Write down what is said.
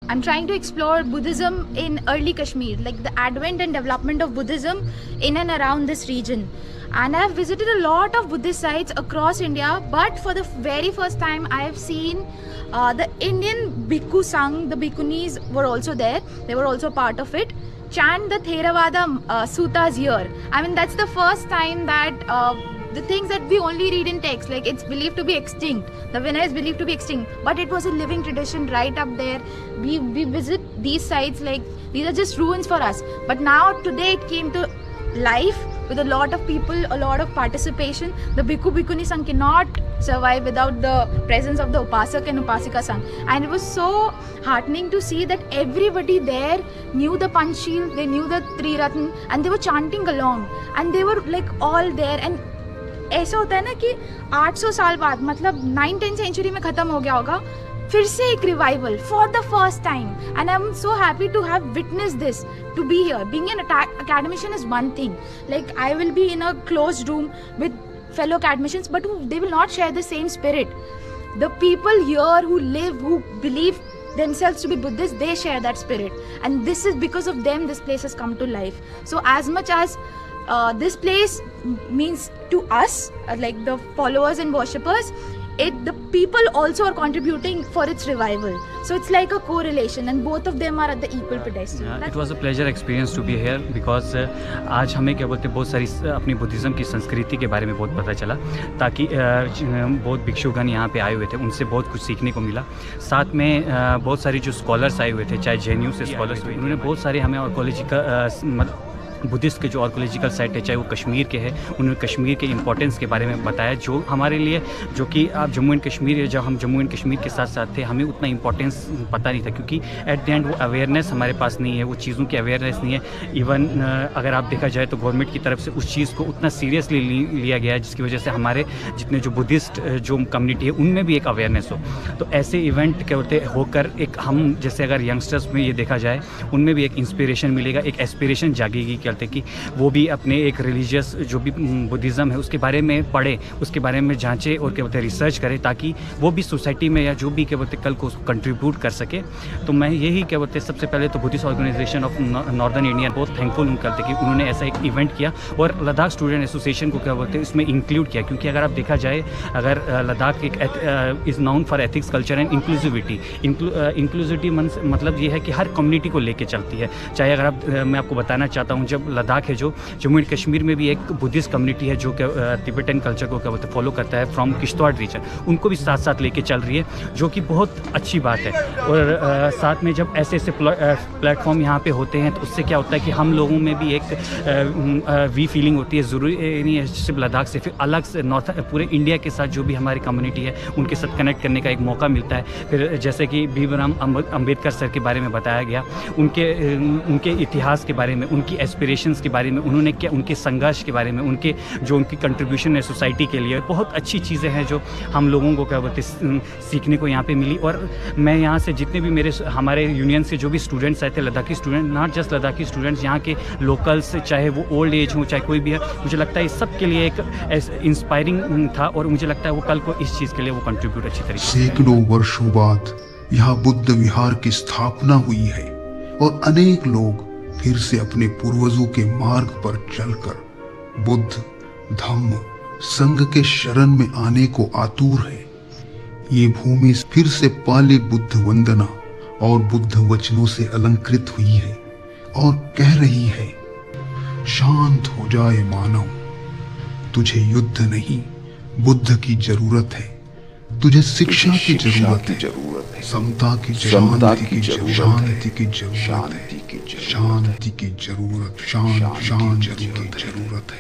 I'm trying to explore Buddhism in early Kashmir, like the advent and development of Buddhism in and around this region. And I've visited a lot of Buddhist sites across India, but for the very first time I have seen the Indian Bhikkhu Sangh, the Bhikkhunis were also there, they were also part of it, chant the Theravada suttas here. I mean, that's the first time that the things that we only read in text, like it's believed to be extinct, the Vinaya is believed to be extinct, but it was a living tradition right up there. We visit these sites like these are just ruins for us, but now today it came to life with a lot of people, a lot of participation. The Bhikkhu Bhikkhuni Sangh cannot survive without the presence of the Upasak and Upasika Sangh, and it was so heartening to see that everybody there knew the Panchsheel, they knew the Triratna, and they were chanting along, and they were like all there. And ऐसा होता है ना कि 800 साल बाद, मतलब 9th century में खत्म हो गया होगा, फिर से एक revival for the first time. And I am so happy to have witness this, to be here. Being an academician is one thing, like I will be in a closed room with fellow academicians, but they will not share the same spirit. The people here who live, who believe themselves to be Buddhists, they share that spirit, and this is because of them this place has come to life. So as much as this place means to us, like the followers and worshippers, the people also are contributing for its revival. So it's like a correlation, and both of them are at the equal pedestal. It was a pleasure experience to be here because आज हमें क्या बोलते हैं बहुत सारी अपनी Buddhism की संस्कृति के बारे में बहुत पता चला, ताकि बहुत भिक्षुगण यहाँ पे आए हुए थे, उनसे बहुत कुछ सीखने को मिला. साथ में बहुत सारी जो स्कॉलर्स आए हुए थे, चाहे JNU से स्कॉलर्स हुए, उन्होंने बहुत सारे हमें आर्कोलॉजिकल बुद्धिस्ट के जो आर्कोलॉजिकल साइट है, चाहे वो कश्मीर के हैं, उन्होंने कश्मीर के इंपॉर्टेंस के बारे में बताया, जो हमारे लिए, जो कि आप जम्मू एंड कश्मीर, जब हम जम्मू एंड कश्मीर के साथ साथ थे, हमें उतना इंपॉर्टेंस पता नहीं था, क्योंकि एट द एंड वो अवेयरनेस हमारे पास नहीं है, वो चीज़ों की अवेयरनेस नहीं है. इवन अगर आप देखा जाए तो गवर्नमेंट की तरफ से उस चीज़ को उतना सीरियसली लिया गया है, जिसकी वजह से हमारे जितने जो बुद्धिस्ट जो कम्युनिटी है उनमें भी एक अवेयरनेस हो. तो ऐसे इवेंट क्या होते होकर एक हम जैसे अगर यंगस्टर्स में ये देखा जाए, उनमें भी एक इंस्पिरेशन मिलेगा, एक एस्पिरेशन जागेगी कि वो भी अपने एक रिलीजियस जो भी बुद्धिज़्म है उसके बारे में पढ़े, उसके बारे में जांचे और क्या बोलते हैं रिसर्च करे, ताकि वो भी सोसाइटी में या जो भी क्या बोलते कल को उसको कंट्रीब्यूट कर सके. तो मैं यही क्या बोलते सबसे पहले तो Buddhist organisation of northern India बहुत थैंकफुल हूँ करते कि उन्होंने ऐसा एक इवेंट किया और लद्दाख स्टूडेंट एसोसिएशन को क्या बोलते हैं इसमें इंक्लूड किया. क्योंकि अगर आप देखा जाए, अगर लद्दाख एक is noun for ethics, culture and inclusivity. Inclusivity मतलब ये है कि हर कम्युनिटी को लेके चलती है. चाहे अगर आप मैं आपको बताना चाहता हूँ, जब लद्दाख है, जो जम्मू एंड कश्मीर में भी एक बुद्धिस्ट कम्युनिटी है जो तिब्बतन कल्चर को क्या बोलते फॉलो करता है फ्रॉम किश्तवाड़ रीजन, उनको भी साथ साथ लेके चल रही है, जो कि बहुत अच्छी बात है. और साथ में जब ऐसे ऐसे प्लेटफॉर्म यहाँ पे होते हैं तो उससे क्या होता है कि हम लोगों में भी एक वी फीलिंग होती है. ज़रूरी नहीं है सिर्फ लद्दाख से, फिर अलग से नॉर्थ पूरे इंडिया के साथ जो भी हमारी कम्युनिटी है उनके साथ कनेक्ट करने का एक मौका मिलता है. फिर जैसे कि भीमराव अम्बेडकर सर के बारे में बताया गया, उनके इतिहास के बारे में, उनकी एस्पिरेशंस के बारे में, उन्होंने क्या उनके संघर्ष के बारे में, उनकी कंट्रीब्यूशन है सोसाइटी के लिए, बहुत अच्छी चीज़ें हैं जो हम लोगों को क्या बोलते सीखने को यहाँ पे मिली. और मैं यहाँ से जितने भी हमारे यूनियन से जो भी स्टूडेंट्स आए थे, Ladakhi student, not just Ladakhi students, यहाँ के लोकल्स, चाहे वो ओल्ड एज हो चाहे कोई भी है, मुझे लगता है इस सब के लिए एक इंस्पायरिंग था. और मुझे लगता है वो कल को इस चीज़ के लिए वो कंट्रीब्यूट अच्छी तरीके से. सैकड़ों वर्षों बाद यहाँ बुद्ध विहार की स्थापना हुई है और अनेक लोग फिर से अपने पूर्वजों के मार्ग पर चलकर बुद्ध धम्म संघ के शरण में आने को आतुर है. ये भूमि फिर से पाली बुद्ध वंदना और बुद्ध वचनों से अलंकृत हुई है और कह रही है, शांत हो जाए मानव, तुझे युद्ध नहीं बुद्ध की जरूरत है, तुझे शिक्षा की जरूरत है, समता की शांति की जरूरत, शांति की जरूरत है, शांति की जरूरत है.